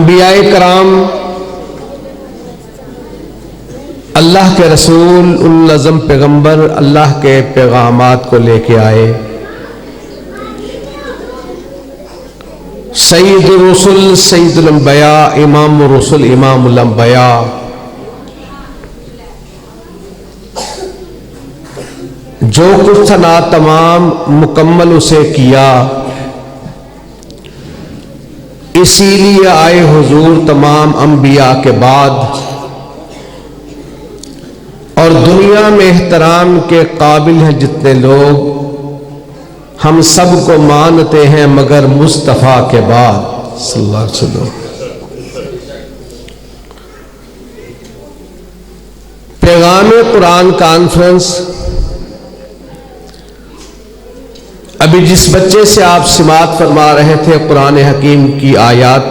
انبیاء کرام، اللہ کے رسول، العظم پیغمبر اللہ کے پیغامات کو لے کے آئے۔ سید الرسل، سید الانبیاء، امام الرسل، امام الانبیاء، جو کچھ تھا تمام مکمل اسے کیا، اسی لیے آئے حضور تمام انبیاء کے بعد، اور دنیا میں احترام کے قابل ہیں جتنے لوگ، ہم سب کو مانتے ہیں مگر مصطفیٰ کے بعد صلی اللہ علیہ وسلم۔ پیغام قرآن کانفرنس، ابھی جس بچے سے آپ سماعت فرما رہے تھے قرآن حکیم کی آیات،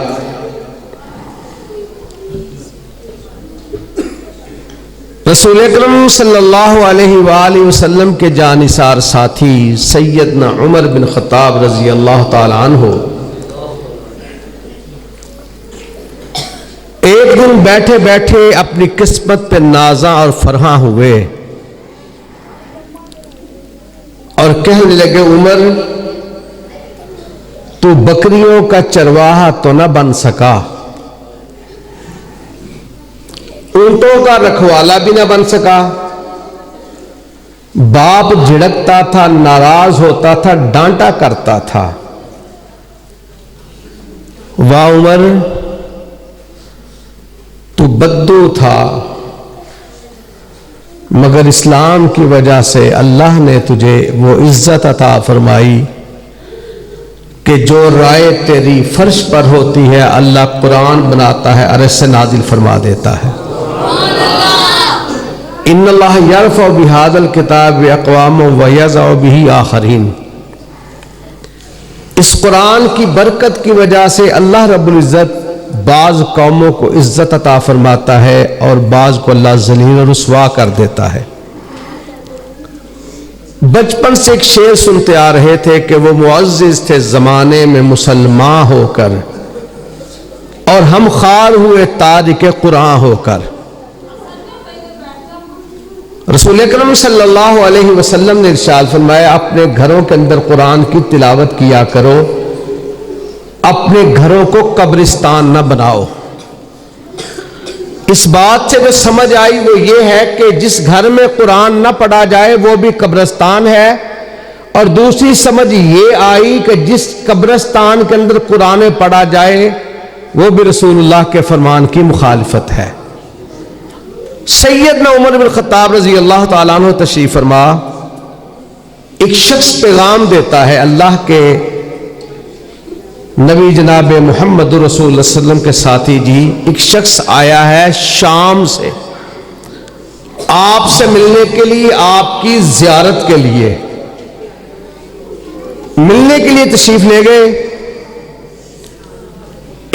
رسول اکرم صلی اللہ علیہ وآلہ وسلم کے جانثار ساتھی سیدنا عمر بن خطاب رضی اللہ تعالی عنہ ایک دن بیٹھے بیٹھے اپنی قسمت پہ نازاں اور فرحاں ہوئے اور کہنے لگے، عمر تو بکریوں کا چرواہا تو نہ بن سکا، اونٹوں کا رکھوالا بھی نہ بن سکا، باپ جھڑکتا تھا، ناراض ہوتا تھا، ڈانٹا کرتا تھا، واہ عمر تو بدو تھا، مگر اسلام کی وجہ سے اللہ نے تجھے وہ عزت عطا فرمائی کہ جو رائے تیری فرش پر ہوتی ہے اللہ قرآن بناتا ہے، عرش سے نازل فرما دیتا ہے۔ ان اللہ یرفع بہذا الکتاب اقواما ویضع بہ آخرین، اس قرآن کی برکت کی وجہ سے اللہ رب العزت بعض قوموں کو عزت عطا فرماتا ہے اور بعض کو اللہ ذلیل و رسوا کر دیتا ہے۔ بچپن سے ایک شعر سنتے آ رہے تھے کہ وہ معزز تھے زمانے میں مسلمان ہو کر، اور ہم خوار ہوئے تاج کے قرآن ہو کر۔ رسول اکرم صلی اللہ علیہ وسلم نے ارشاد فرمایا، اپنے گھروں کے اندر قرآن کی تلاوت کیا کرو، اپنے گھروں کو قبرستان نہ بناؤ۔ اس بات سے جو سمجھ آئی وہ یہ ہے کہ جس گھر میں قرآن نہ پڑھا جائے وہ بھی قبرستان ہے، اور دوسری سمجھ یہ آئی کہ جس قبرستان کے اندر قرآن پڑھا جائے وہ بھی رسول اللہ کے فرمان کی مخالفت ہے۔ سیدنا عمر بن خطاب رضی اللہ تعالیٰ عنہ تشریف فرما، ایک شخص پیغام دیتا ہے اللہ کے نبی جناب محمد رسول اللہ صلی اللہ علیہ وسلم کے ساتھی، جی ایک شخص آیا ہے شام سے آپ سے ملنے کے لیے، آپ کی زیارت کے لیے ملنے کے لیے تشریف لے گئے۔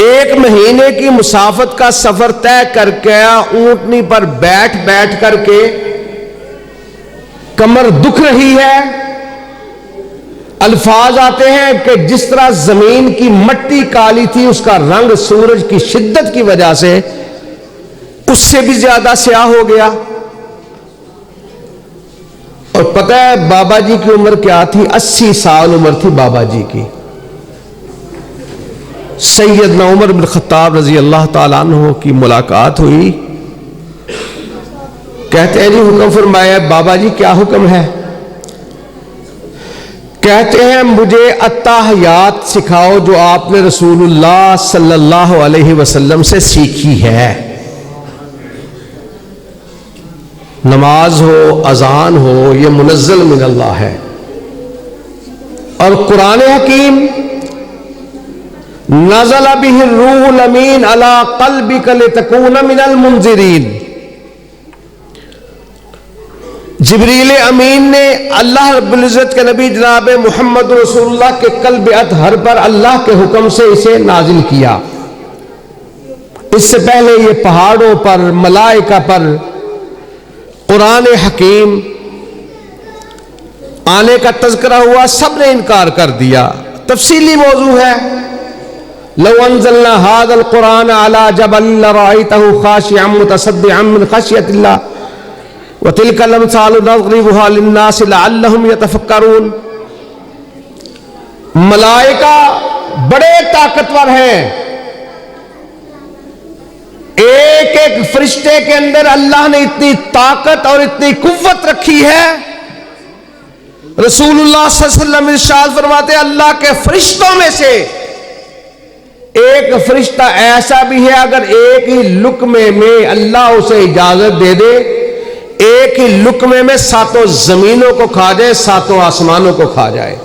1 مہینے کی مسافت کا سفر طے کر کے اونٹنی پر بیٹھ بیٹھ کر کے کمر دکھ رہی ہے، الفاظ آتے ہیں کہ جس طرح زمین کی مٹی کالی تھی اس کا رنگ سورج کی شدت کی وجہ سے اس سے بھی زیادہ سیاہ ہو گیا۔ اور پتہ ہے بابا جی کی عمر کیا تھی؟ 80 سال عمر تھی بابا جی کی۔ سیدنا عمر بن خطاب رضی اللہ تعالیٰ عنہ کی ملاقات ہوئی، کہتے ہیں جی حکم فرمایا۔ بابا جی کیا حکم ہے؟ کہتے ہیں مجھے التحیات سکھاؤ جو آپ نے رسول اللہ صلی اللہ علیہ وسلم سے سیکھی ہے۔ نماز ہو، اذان ہو، یہ منزل من اللہ ہے، اور قرآن حکیم نزل بہ الروح الامین علی قلبک لتکون من المنذرین، جبریل امین نے اللہ رب العزت کے نبی جناب محمد رسول اللہ کے قلب اطہر پر اللہ کے حکم سے اسے نازل کیا۔ اس سے پہلے یہ پہاڑوں پر، ملائکہ پر قرآن حکیم آنے کا تذکرہ ہوا، سب نے انکار کر دیا۔ تفصیلی موضوع ہے، لو انزلنا هذا القرآن على جبل لرأيته خاشعا متصدعا من خشية الله وتلك الأمثال نضربها للناس لعلهم يتفكرون. ملائکہ بڑے طاقتور ہیں. ایک ایک فرشتے کے اندر اللہ نے اتنی طاقت اور اتنی قوت رکھی ہے. رسول اللہ صلی اللہ علیہ وسلم ارشاد فرماتے ہیں اللہ کے فرشتوں میں سے ایک فرشتہ ایسا بھی ہے اگر ایک ہی لقمے میں اللہ اسے اجازت دے دے ایک ہی لقمے میں 7 زمینوں کو کھا جائے 7 آسمانوں کو کھا جائے.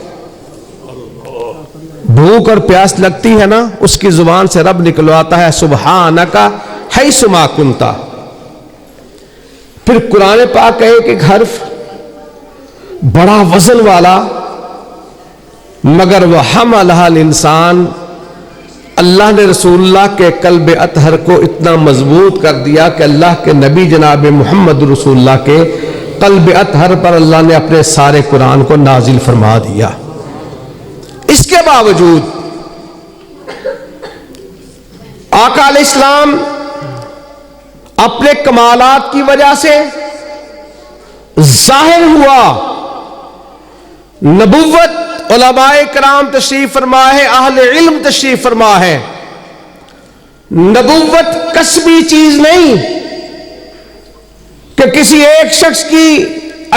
بھوک اور پیاس لگتی ہے نا, اس کی زبان سے رب نکلواتا ہے سبحانک حیث ما کنت. پھر قرآن پاک کا ایک حرف بڑا وزن والا مگر وہ حملہ الانسان. اللہ نے رسول اللہ کے قلب اطہر کو اتنا مضبوط کر دیا کہ اللہ کے نبی جناب محمد رسول اللہ کے قلب اطہر پر اللہ نے اپنے سارے قرآن کو نازل فرما دیا. اس کے باوجود آقا علیہ السلام اپنے کمالات کی وجہ سے ظاہر ہوا. نبوت علماء کرام تشریف فرما ہے, اہل علم تشریف فرما ہے. نبوت کسبی چیز نہیں کہ کسی ایک شخص کی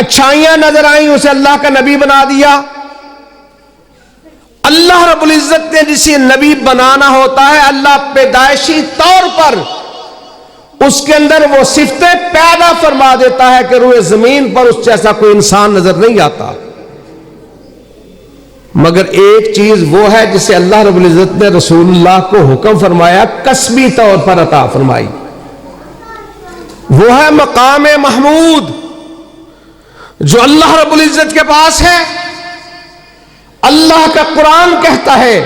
اچھائیاں نظر آئیں اسے اللہ کا نبی بنا دیا. اللہ رب العزت نے جسے نبی بنانا ہوتا ہے اللہ پیدائشی طور پر اس کے اندر وہ صفتیں پیدا فرما دیتا ہے کہ روئے زمین پر اس جیسا کوئی انسان نظر نہیں آتا. مگر ایک چیز وہ ہے جسے اللہ رب العزت نے رسول اللہ کو حکم فرمایا کسبی طور پر عطا فرمائی. وہ ہے مقام محمود جو اللہ رب العزت کے پاس ہے. اللہ کا قرآن کہتا ہے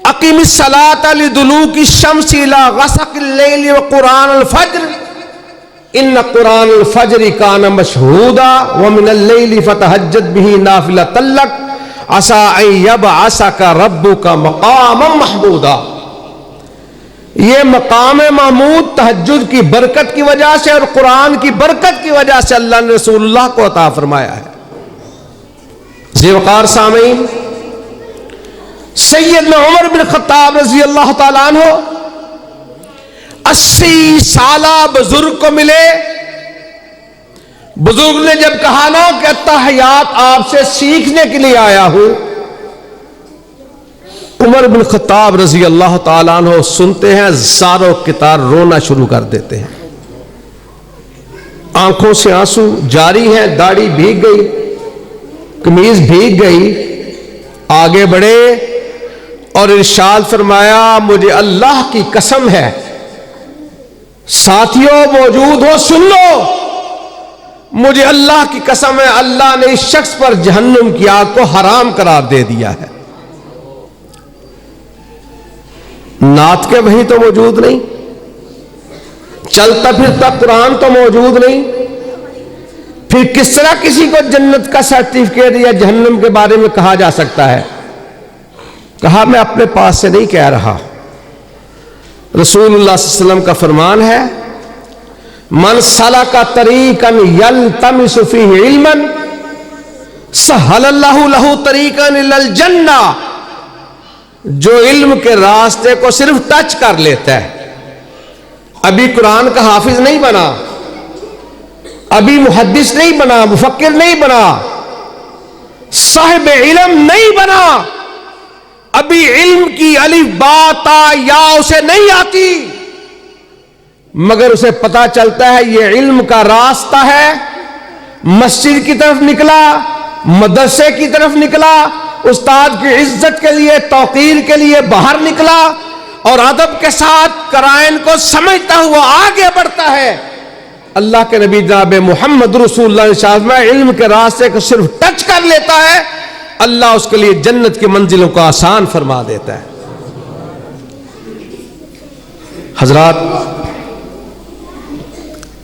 اقیم الصلاۃ لدلوک الشمس الى غسق اللیل وقرآن الفجر ان قرآن الفجر کان مشہودا ومن اللیل فتہجد به نافلۃ لک عسى ان يبعثك ربك مقاما محمودا. یہ مقام محمود تہجد کی برکت کی وجہ سے اور قرآن کی برکت کی وجہ سے اللہ نے رسول اللہ کو عطا فرمایا ہے. ذی وقار سامعین, سیدنا عمر بن خطاب رضی اللہ تعالیٰ عنہ 80 سالہ بزرگ کو ملے. بزرگ نے جب کہا نا کہ اتحیات آپ سے سیکھنے کے لیے آیا ہوں, عمر بن خطاب رضی اللہ تعالیٰ عنہ سنتے ہیں زاروں کی طرح رونا شروع کر دیتے ہیں. آنکھوں سے آنسو جاری ہیں, داڑھی بھیگ گئی, قمیض بھیگ گئی. آگے بڑھے اور ارشاد فرمایا مجھے اللہ کی قسم ہے, ساتھیوں موجود ہو سن لو, مجھے اللہ کی قسم ہے اللہ نے اس شخص پر جہنم کی آگ کو حرام قرار دے دیا ہے. نعت کے وہی تو موجود نہیں, چلتا پھرتا قرآن تو موجود نہیں, پھر کس طرح کسی کو جنت کا سرٹیفکیٹ یا جہنم کے بارے میں کہا جا سکتا ہے؟ کہا میں اپنے پاس سے نہیں کہہ رہا, رسول اللہ صلی اللہ علیہ وسلم کا فرمان ہے من سلک طریقا یلتمس فیہ علما سہل اللہ لہ طریقا الی الجنہ. جو علم کے راستے کو صرف ٹچ کر لیتا ہے, ابھی قرآن کا حافظ نہیں بنا, ابھی محدث نہیں بنا, مفکر نہیں بنا, صاحب علم نہیں بنا, ابھی علم کی الف با تا یا اسے نہیں آتی, مگر اسے پتا چلتا ہے یہ علم کا راستہ ہے. مسجد کی طرف نکلا, مدرسے کی طرف نکلا, استاد کی عزت کے لیے توقیر کے لیے باہر نکلا اور ادب کے ساتھ قرائن کو سمجھتا ہوا آگے بڑھتا ہے. اللہ کے نبی جناب محمد رسول اللہ صلی میں علم کے راستے کو صرف ٹچ کر لیتا ہے, اللہ اس کے لیے جنت کی منزلوں کو آسان فرما دیتا ہے. حضرات,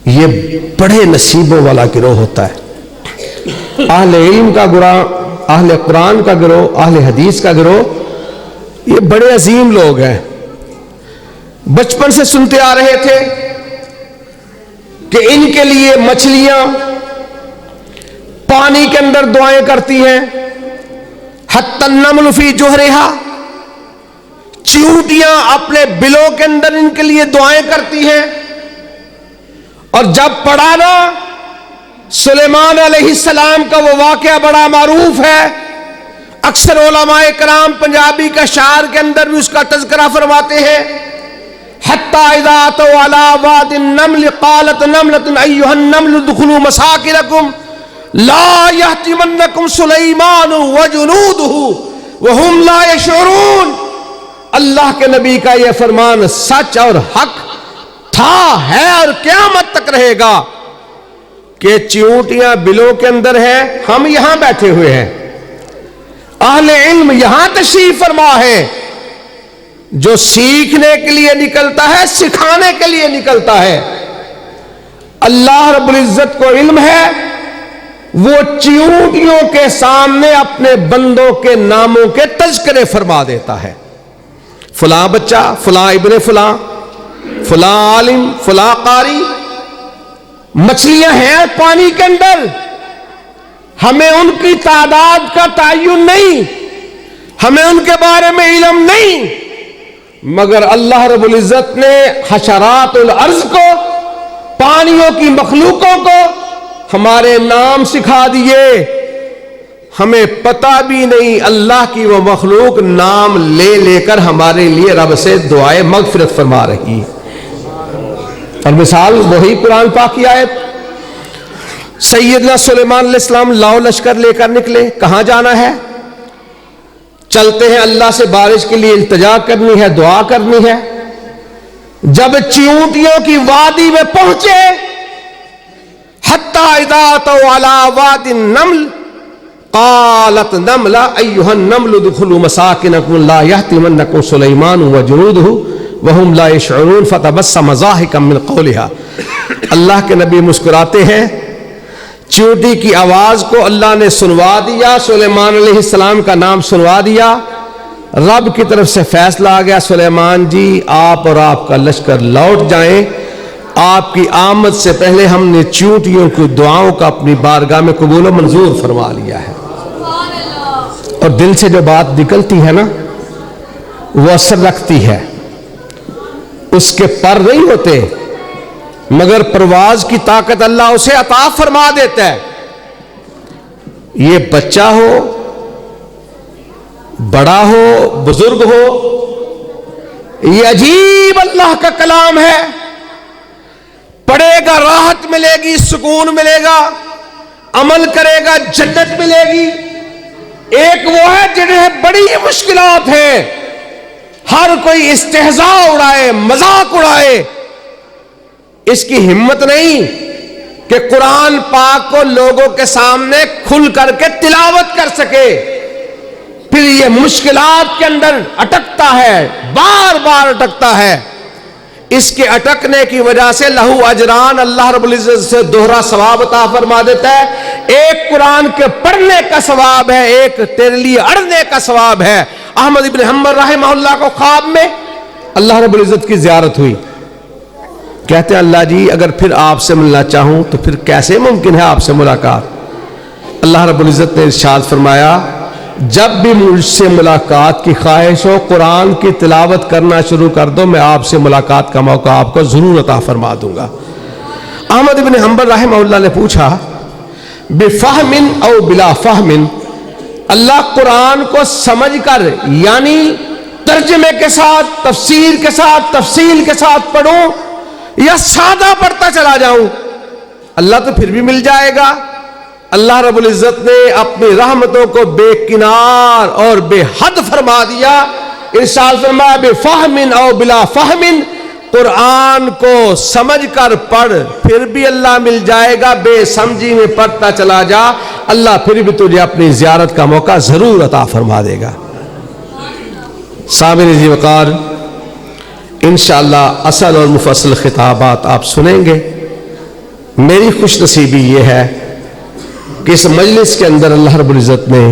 یہ بڑے نصیبوں والا گروہ ہوتا ہے. اہل علم کا گروہ, اہل قرآن کا گروہ, اہل حدیث کا گروہ یہ بڑے عظیم لوگ ہیں. بچپن سے سنتے آ رہے تھے کہ ان کے لیے مچھلیاں پانی کے اندر دعائیں کرتی ہیں. حتی النمل فی جوہرہا، چیونٹیاں اپنے بلوں کے اندر ان کے لیے دعائیں کرتی ہیں. اور جب پڑھا نا سلیمان علیہ السلام کا وہ واقعہ بڑا معروف ہے، اکثر علماء کرام پنجابی کا شعر کے اندر بھی اس کا تذکرہ فرماتے ہیں. حتی اذا اتوا علی واد النمل قالت نملۃ ایھا النمل ادخلوا مساکنکم لا یحطمنکم سلیمان وجنودہ وہم لا یشعرون. اللہ کے نبی کا یہ فرمان سچ اور حق تھا، ہے اور قیامت تک رہے گا کہ چیونٹیاں بلوں کے اندر ہیں، ہم یہاں بیٹھے ہوئے ہیں. اہل علم یہاں تشریف فرما ہے. جو سیکھنے کے لیے نکلتا ہے سکھانے کے لیے نکلتا ہے. اللہ رب العزت کو علم ہے، وہ چیونٹیوں کے سامنے اپنے بندوں کے ناموں کے تذکرے فرما دیتا ہے. فلاں بچہ، فلاں ابن فلاں، فلاں عالم، فلاں قاری. مچھلیاں ہیں پانی کے اندر، ہمیں ان کی تعداد کا تعین نہیں، ہمیں ان کے بارے میں علم نہیں، مگر اللہ رب العزت نے حشرات الارض کو، پانیوں کی مخلوقوں کو ہمارے نام سکھا دیے. ہمیں پتہ بھی نہیں اللہ کی وہ مخلوق نام لے لے کر ہمارے لیے رب سے دعائے مغفرت فرما رہی ہے. اور مثال وہی قرآن پاک کی آیت. سیدنا سلیمان علیہ السلام لاؤ لشکر لے کر نکلے. کہاں جانا ہے؟ چلتے ہیں اللہ سے بارش کے لیے التجا کرنی ہے، دعا کرنی ہے. جب چیونٹیوں کی وادی میں پہنچے، حتی اذا اتوا علی واد النمل قالت نملہ ایھا النمل ادخلوا مساکنکم لا یحطمنکم سلیمان وجنودہ وہم لا یشعرون فتبسم ضاحکا من قولہا. اللہ کے نبی مسکراتے ہیں. چیونٹی کی آواز کو اللہ نے سنوا دیا، سلیمان علیہ السلام کا نام سنوا دیا. رب کی طرف سے فیصلہ آ گیا، سلیمان جی آپ اور آپ کا لشکر لوٹ جائیں. آپ کی آمد سے پہلے ہم نے چیونٹیوں کی دعاؤں کا اپنی بارگاہ میں قبول و منظور فرما لیا ہے. اور دل سے جو بات نکلتی ہے نا وہ اثر رکھتی ہے. اس کے پر نہیں ہوتے مگر پرواز کی طاقت اللہ اسے عطا فرما دیتا ہے. یہ بچہ ہو، بڑا ہو، بزرگ ہو، یہ عجیب اللہ کا کلام ہے. پڑھے گا راحت ملے گی، سکون ملے گا، عمل کرے گا جنت ملے گی. ایک وہ ہے جنہیں بڑی مشکلات ہیں، ہر کوئی استہزاء اڑائے، مذاق اڑائے، اس کی ہمت نہیں کہ قرآن پاک کو لوگوں کے سامنے کھل کر کے تلاوت کر سکے. پھر یہ مشکلات کے اندر اٹکتا ہے، بار بار اٹکتا ہے. اس کے اٹکنے کی وجہ سے لہو اجران اللہ رب العزت سے دوہرا ثواب عطا فرما دیتا ہے. ایک قرآن کے پڑھنے کا ثواب ہے، ایک تیرے لیے اڑھنے کا ثواب ہے. احمد ابن حنبل رحمہ اللہ کو خواب میں اللہ رب العزت کی زیارت ہوئی. کہتے ہیں اللہ جی اگر پھر آپ سے ملنا چاہوں تو پھر کیسے ممکن ہے آپ سے ملاقات؟ اللہ رب العزت نے ارشاد فرمایا جب بھی مجھ سے ملاقات کی خواہش ہو قرآن کی تلاوت کرنا شروع کر دو، میں آپ سے ملاقات کا موقع آپ کو ضرور عطا فرما دوں گا. احمد ابن حنبل رحمہ اللہ نے پوچھا بفہم او بلا فہم، اللہ قرآن کو سمجھ کر یعنی ترجمے کے ساتھ، تفسیر کے ساتھ، تفصیل کے ساتھ پڑھوں یا سادہ پڑھتا چلا جاؤں؟ اللہ تو پھر بھی مل جائے گا. اللہ رب العزت نے اپنی رحمتوں کو بے کنار اور بے حد فرما دیا. ارشاد فرمایا بفہم او بلا فہم، قرآن کو سمجھ کر پڑھ پھر بھی اللہ مل جائے گا، بے سمجھی میں پڑھتا چلا جا اللہ پھر بھی تجھے اپنی زیارت کا موقع ضرور عطا فرما دے گا. سامعین ذی وقار، انشاءاللہ اصل اور مفصل خطابات آپ سنیں گے. میری خوش نصیبی یہ ہے کہ اس مجلس کے اندر اللہ رب العزت نے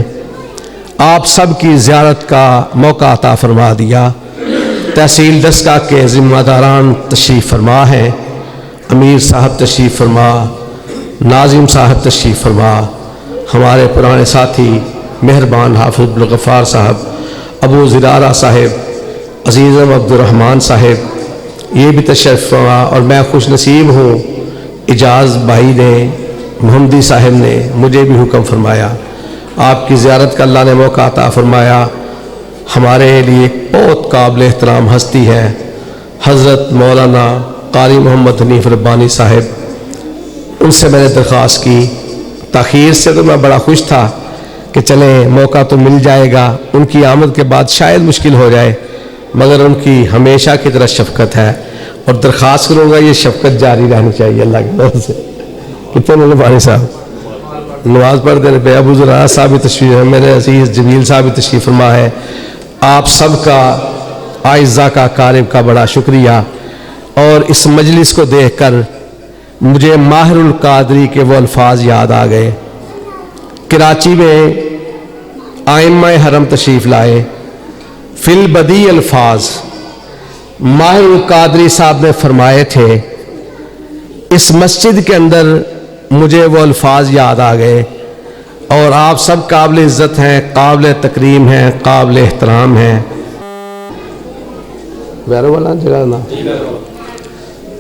آپ سب کی زیارت کا موقع عطا فرما دیا۔ تحصیل دسکا کے ذمہ داران تشریف فرما ہیں، امیر صاحب تشریف فرما، ناظم صاحب تشریف فرما، ہمارے پرانے ساتھی مہربان حافظ عبدالغفار صاحب، ابو زرارہ صاحب، عزیزم عبدالرحمن صاحب، یہ بھی تشریف فرما۔ اور میں خوش نصیب ہوں، اجاز بھائی نے، محمدی صاحب نے مجھے بھی حکم فرمایا، آپ کی زیارت کا اللہ نے موقع عطا فرمایا۔ ہمارے لیے ایک بہت قابل احترام ہستی ہے حضرت مولانا قاری محمد حنیف ربانی صاحب، ان سے میں نے درخواست کی، تاخیر سے تو میں بڑا خوش تھا کہ چلیں موقع تو مل جائے گا، ان کی آمد کے بعد شاید مشکل ہو جائے، مگر ان کی ہمیشہ کی طرح شفقت ہے، اور درخواست کروں گا یہ شفقت جاری رہنی چاہیے اللہ کی طرف سے۔ کتنے ربانی صاحب نماز پڑھ دے رہے، ابو زرارہ صاحب بھی تشریف ہے، میرے عزیز جمیل صاحب بھی تشریف فرما ہے۔ آپ سب کا اعزاء کا قارب کا بڑا شکریہ۔ اور اس مجلس کو دیکھ کر مجھے ماہر القادری کے وہ الفاظ یاد آ گئے۔ کراچی میں آئمہ حرم تشریف لائے، فی البدی الفاظ ماہر القادری صاحب نے فرمائے تھے، اس مسجد کے اندر مجھے وہ الفاظ یاد آ گئے، اور آپ سب قابل عزت ہیں، قابل تکریم ہیں، قابل احترام ہیں۔ ویرو والا جگہ نا،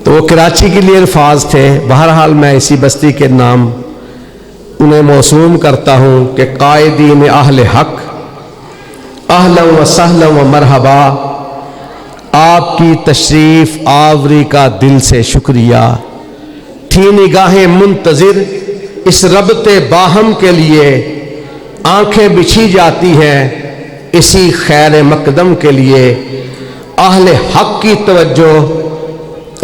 تو وہ کراچی کے لیے الفاظ تھے۔ بہرحال میں اسی بستی کے نام انہیں موسوم کرتا ہوں کہ قائدین اہل حق اہلا و سہلا و مرحبا، آپ کی تشریف آوری کا دل سے شکریہ، تھی نگاہیں منتظر اس ربط باہم کے لیے، آنکھیں بچھی جاتی ہیں اسی خیر مقدم کے لیے، اہل حق کی توجہ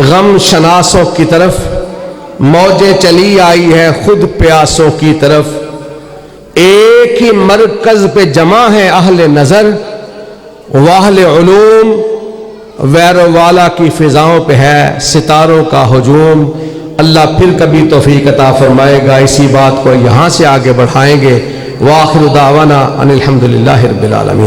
غم شناسوں کی طرف، موجیں چلی آئی ہے خود پیاسوں کی طرف، ایک ہی مرکز پہ جمع ہے اہل نظر، واہل علوم ویرو والا کی فضاؤں پہ ہے ستاروں کا ہجوم۔ اللہ پھر کبھی توفیق عطا فرمائے گا، اسی بات کو یہاں سے آگے بڑھائیں گے۔ وآخر دعوانا ان الحمدللہ رب العالمین۔